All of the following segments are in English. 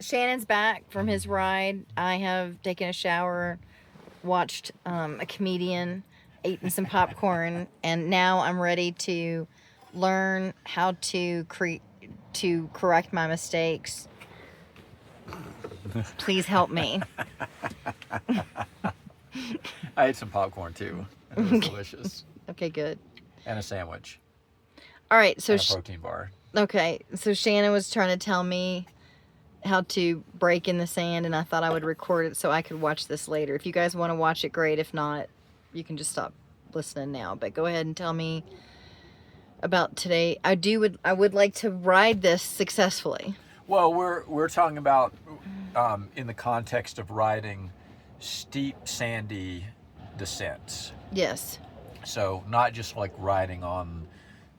Shannon's back from his ride. I have taken a shower, watched a comedian, eaten some popcorn, and now I'm ready to learn how to correct my mistakes. Please help me. I ate some popcorn too. And it was delicious. Okay, good. And a sandwich. All right, so And a protein bar. Okay, so Shannon was trying to tell me how to break in the sand, and I thought I would record it so I could watch this later. If you guys want to watch it, great. If not, you can just stop listening now. But go ahead and tell me about today. I would like to ride this successfully. Well, we're talking about in the context of riding steep, sandy descents. Yes. So not just like riding on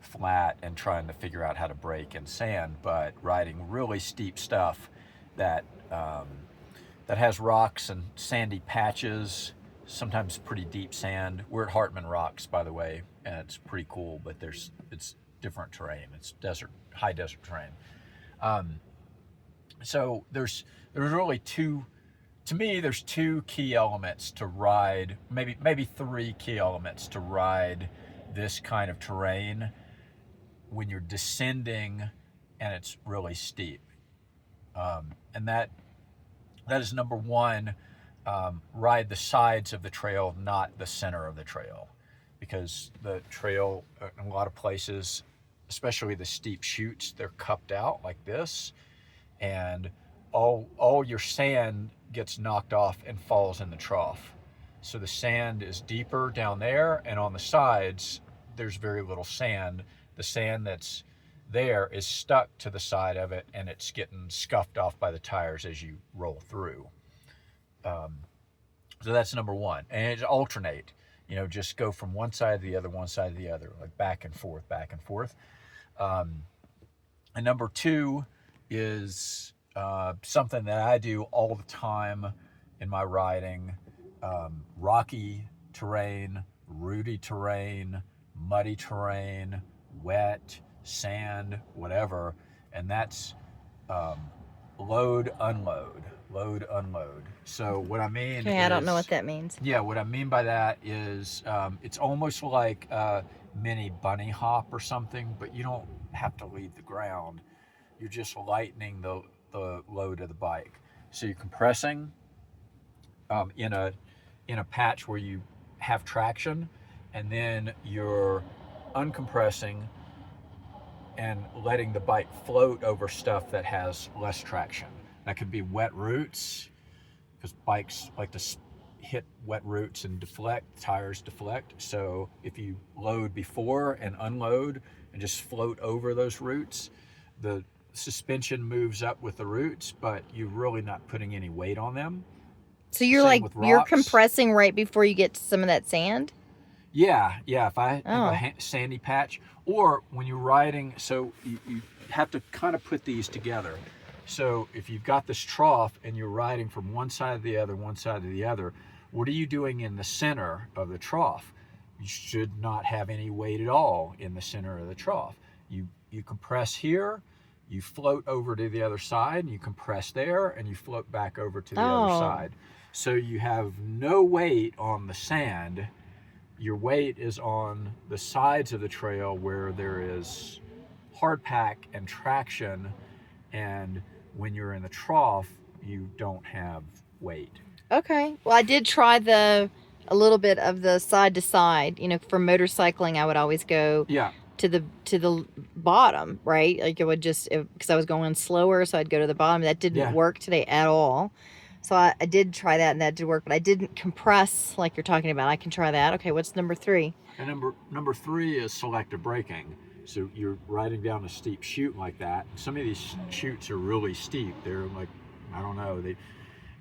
flat and trying to figure out how to break in sand, but riding really steep stuff that that has rocks and sandy patches, sometimes pretty deep sand. We're at Hartman Rocks, by the way, and it's pretty cool, but it's different terrain. It's high desert terrain. So there's really there's two key elements to ride, maybe three key elements to ride this kind of terrain when you're descending and it's really steep. And that is number one, ride the sides of the trail, not the center of the trail. Because the trail, in a lot of places, especially the steep chutes, they're cupped out like this, and all your sand gets knocked off and falls in the trough. So the sand is deeper down there, and on the sides, there's very little sand. The sand that's there is stuck to the side of it, and it's getting scuffed off by the tires as you roll through. So that's number one. And it's alternate, just go from one side to the other, one side to the other, like back and forth, back and forth. And number two is something that I do all the time in my riding, rocky terrain, rooty terrain, muddy terrain, wet, sand, whatever, and that's load, unload. So what I mean Okay, I don't know what that means. Yeah, what I mean by that is it's almost like a mini bunny hop or something, but you don't have to leave the ground. You're just lightening the load of the bike. So you're compressing in a patch where you have traction, and then you're uncompressing and letting the bike float over stuff that has less traction. That could be wet roots, because bikes like to hit wet roots and deflect, tires deflect. So if you load before and unload and just float over those roots, the suspension moves up with the roots, but you're really not putting any weight on them. So you're compressing right before you get to some of that sand? Yeah. If I have a sandy patch, or when you're riding, so you have to kind of put these together. So if you've got this trough and you're riding from one side to the other, what are you doing in the center of the trough? You should not have any weight at all in the center of the trough. You compress here, you float over to the other side, and you compress there, and you float back over to the other side. So you have no weight on the sand. Your weight is on the sides of the trail where there is hard pack and traction, and when you're in the trough, you don't have weight. Okay. Well, I did try a little bit of the side to side. For motorcycling, I would always go to the bottom, right? Like it would just, because I was going slower, so I'd go to the bottom. That didn't work today at all. So I did try that, and that did work, but I didn't compress like you're talking about. I can try that. Okay, what's number three? And number three is selective braking. So you're riding down a steep chute like that. Some of these chutes are really steep. They're like, I don't know,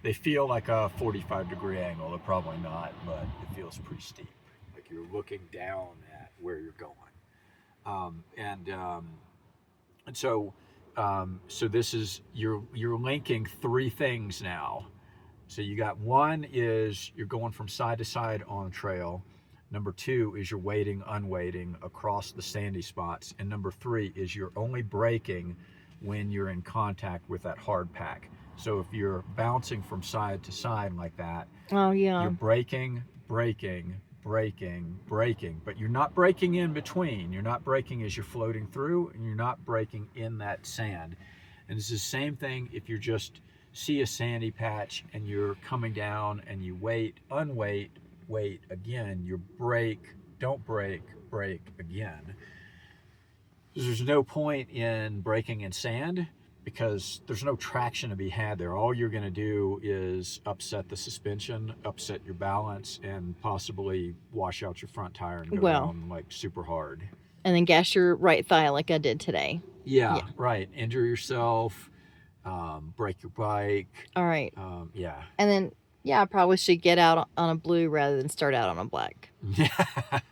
they feel like a 45-degree angle. They're probably not, but it feels pretty steep. Like you're looking down at where you're going. And so this is, you're linking three things now. So you got one is you're going from side to side on a trail. Number two is you're weighting, unweighting across the sandy spots. And number three is you're only braking when you're in contact with that hard pack. So if you're bouncing from side to side like that, oh yeah, you're braking, braking, braking, braking, but you're not braking in between. You're not braking as you're floating through, and you're not braking in that sand. And it's the same thing if you just see a sandy patch and you're coming down and you wait, unwait, wait again, you brake, don't brake, brake again. There's no point in braking in sand because there's no traction to be had there. All you're going to do is upset the suspension, upset your balance, and possibly wash out your front tire and go down like super hard. And then gas your right thigh like I did today. Yeah. Right. Injure yourself, break your bike. All right. Yeah. And then, yeah, I probably should get out on a blue rather than start out on a black. Yeah.